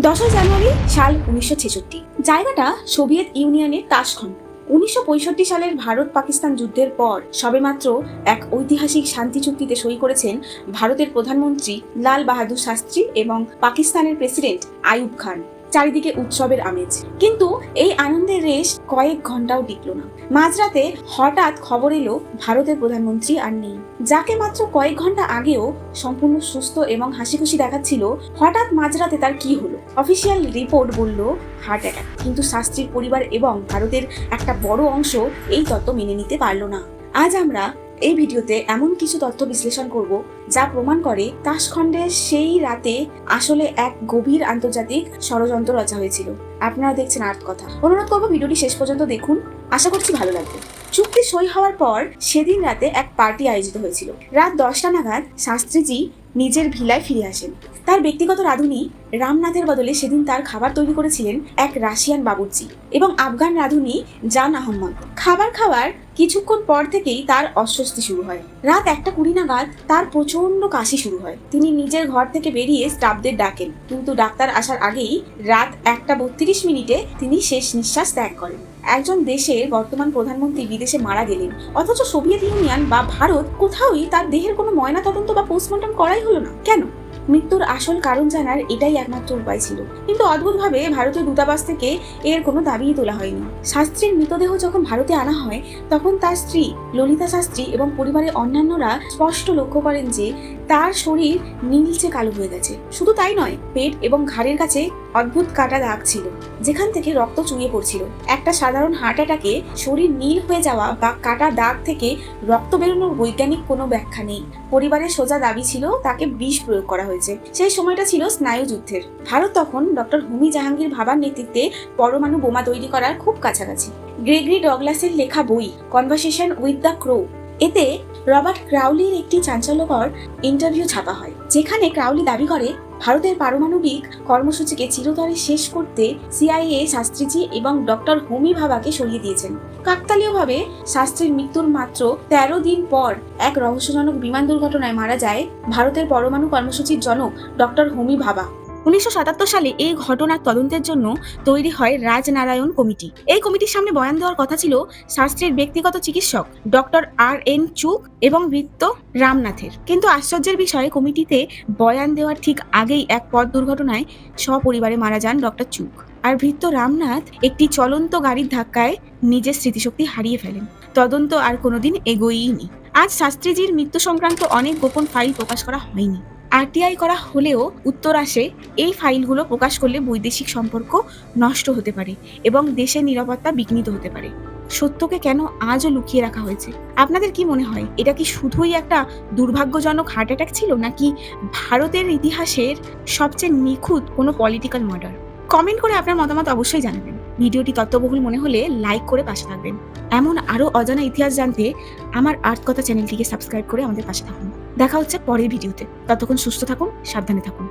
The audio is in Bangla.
10 জানুয়ারি সাল 1966। জায়গাটা সোভিয়েত ইউনিয়নের তাশখন্দ। 1965 সালের ভারত পাকিস্তান যুদ্ধের পর সবেমাত্র এক ঐতিহাসিক শান্তি চুক্তিতে সই করেছেন ভারতের প্রধানমন্ত্রী লাল বাহাদুর শাস্ত্রী এবং পাকিস্তানের প্রেসিডেন্ট আইয়ুব খান। চারিদিকে উৎসবের আমেজ, কিন্তু এই আনন্দের রেশ কয়েক ঘন্টাও টিকল না। মাঝরাতে হঠাৎ খবর এলো ভারতের প্রধানমন্ত্রী আর নেই। যাকে মাত্র কয়েক ঘন্টা আগেও সম্পূর্ণ সুস্থ এবং হাসি খুশি দেখাচ্ছিল, হঠাৎ মাঝরাতে তার কি হলো? অফিসিয়াল রিপোর্ট বলল হার্ট অ্যাটাক, কিন্তু শাস্ত্রীর পরিবার এবং ভারতের একটা বড় অংশ এই তত্ত্ব মেনে নিতে পারল না। আজ আমরা এই ভিডিওতে এমন কিছু তথ্য বিশ্লেষণ করব যা প্রমাণ করে তাশখন্দের সেই রাতে আসলে এক গভীর আন্তর্জাতিক ষড়যন্ত্র রচা হয়েছিল। আপনারা দেখছেন আর্থ কথা। অনুরোধ করবো ভিডিওটি শেষ পর্যন্ত দেখুন, আশা করছি ভালো লাগবে। চুক্তি সই হওয়ার পর সেদিন রাতে এক পার্টি আয়োজিত হয়েছিল। রাত 10টা নাগাদ শাস্ত্রীজি নিজের ভিলায় ফিরে আসেন। তার ব্যক্তিগত রাঁধুনি রামনাথের বদলে সেদিন তার খাবার তৈরি করেছিলেন এক রাশিয়ান বাবুর্চি এবং আফগান রাঁধুনি জান আহম্মদ। খাবার খাওয়ার কিছুক্ষণ পর থেকেই তার অস্বস্তি শুরু হয়। রাত 1:20 নাগাদ তার প্রচন্ড কাশি শুরু হয়। তিনি নিজের ঘর থেকে বেরিয়ে স্টাফদের ডাকেন, কিন্তু ডাক্তার আসার আগেই রাত 1:32 তিনি শেষ নিঃশ্বাস ত্যাগ করেন। একজন দেশের বর্তমান প্রধানমন্ত্রী বিদেশে মারা গেলেন, অথচ সোভিয়েত ইউনিয়ন বা ভারত কোথাওই তার দেহের কোনো ময়না তদন্ত বা পোস্টমর্টম করাই হলো না। কেন? মৃত্যুর আসল কারণ জানার এটাই একমাত্র উপায় ছিল, কিন্তু অদ্ভুতভাবে ভারতীয় দূতাবাস থেকে এর কোনো দাবিই তোলা হয়নি। শাস্ত্রীর মৃতদেহ যখন ভারতে আনা হয়, তখন তার স্ত্রী ললিতা শাস্ত্রী এবং পরিবারের অন্যান্যরা স্পষ্ট লক্ষ্য করেন যে তার শরীর নীলচে কালো হয়ে গেছে। শুধু তাই নয়, পেট এবং ঘাড়ের কাছে অদ্ভুত কাটা দাগ ছিল, যেখান থেকে রক্ত চুইয়ে পড়ছিল। একটা সাধারণ হার্ট অ্যাটাকে শরীর নীল হয়ে যাওয়া বা কাটা দাগ থেকে রক্ত বেরোনোর বৈজ্ঞানিক কোনো ব্যাখ্যা নেই। পরিবারের সোজা দাবি ছিল তাকে বিষ প্রয়োগ করা হয়েছে। সেই সময়টা ছিল স্নায়ু যুদ্ধের। ভারত তখন ডক্টর হোমি জাহাঙ্গীর ভাবার নেতৃত্বে পরমাণু বোমা তৈরি করার খুব কাছাকাছি। গ্রেগরি ডগলাসের লেখা বই কনভারসেশন উইথ দ্য ক্রো, এতে রবার্ট ক্রাউলির একটি চাঞ্চল্যকর ইন্টারভিউ ছাপা হয়, যেখানে ক্রাউলি দাবি করে ভারতের পারমাণবিক কর্মসূচিকে চিরতরে শেষ করতে সিআইএ শাস্ত্রীজি এবং ডক্টর হোমি ভাবাকে সরিয়ে দিয়েছেন। কাকতালীয়ভাবে শাস্ত্রীর মৃত্যুর মাত্র 13 দিন পর এক রহস্যজনক বিমান দুর্ঘটনায় মারা যায় ভারতের পরমাণু কর্মসূচির জনক ডক্টর হোমি ভাবা। 1977 সালে এই ঘটনার তদন্তের জন্য তৈরি হয় রাজনারায়ণ কমিটি। এই কমিটির সামনে বয়ান দেওয়ার কথা ছিল শাস্ত্রীর ব্যক্তিগত চিকিৎসক ডক্টর আর.এন. চুক এবং ভৃত্য রামনাথের, কিন্তু আশ্চর্যের বিষয়ে কমিটিতে বয়ান দেওয়ার ঠিক আগেই এক পথ দুর্ঘটনায় সপরিবারে মারা যান ডক্টর চুক, আর ভৃত্য রামনাথ একটি চলন্ত গাড়ির ধাক্কায় নিজের স্মৃতিশক্তি হারিয়ে ফেলেন। তদন্ত আর কোনোদিন এগোয়নি। আজ শাস্ত্রীজির মৃত্যু সংক্রান্ত অনেক গোপন ফাইল প্রকাশ করা হয়নি। আরটিআই করা হলেও উত্তর আসে, এই ফাইলগুলো প্রকাশ করলে বৈদেশিক সম্পর্ক নষ্ট হতে পারে এবং দেশের নিরাপত্তা বিঘ্নিত হতে পারে। সত্যকে কেন আজও লুকিয়ে রাখা হয়েছে? আপনাদের কি মনে হয়, এটা কি শুধুই একটা দুর্ভাগ্যজনক হার্ট অ্যাটাক ছিল, নাকি ভারতের ইতিহাসের সবচেয়ে নিখুঁত কোনো পলিটিক্যাল মার্ডার? কমেন্ট করে আপনার মতামত অবশ্যই জানাবেন। ভিডিওটি তথ্যবহুল মনে হলে লাইক করে পাশে থাকবেন। এমন আরও অজানা ইতিহাস জানতে আমার আর্থ কথা চ্যানেলটিকে সাবস্ক্রাইব করে আমাদের পাশে থাকুন। দেখা হচ্ছে পরের ভিডিওতে। ততক্ষণ সুস্থ থাকুন, সাবধানে থাকুন।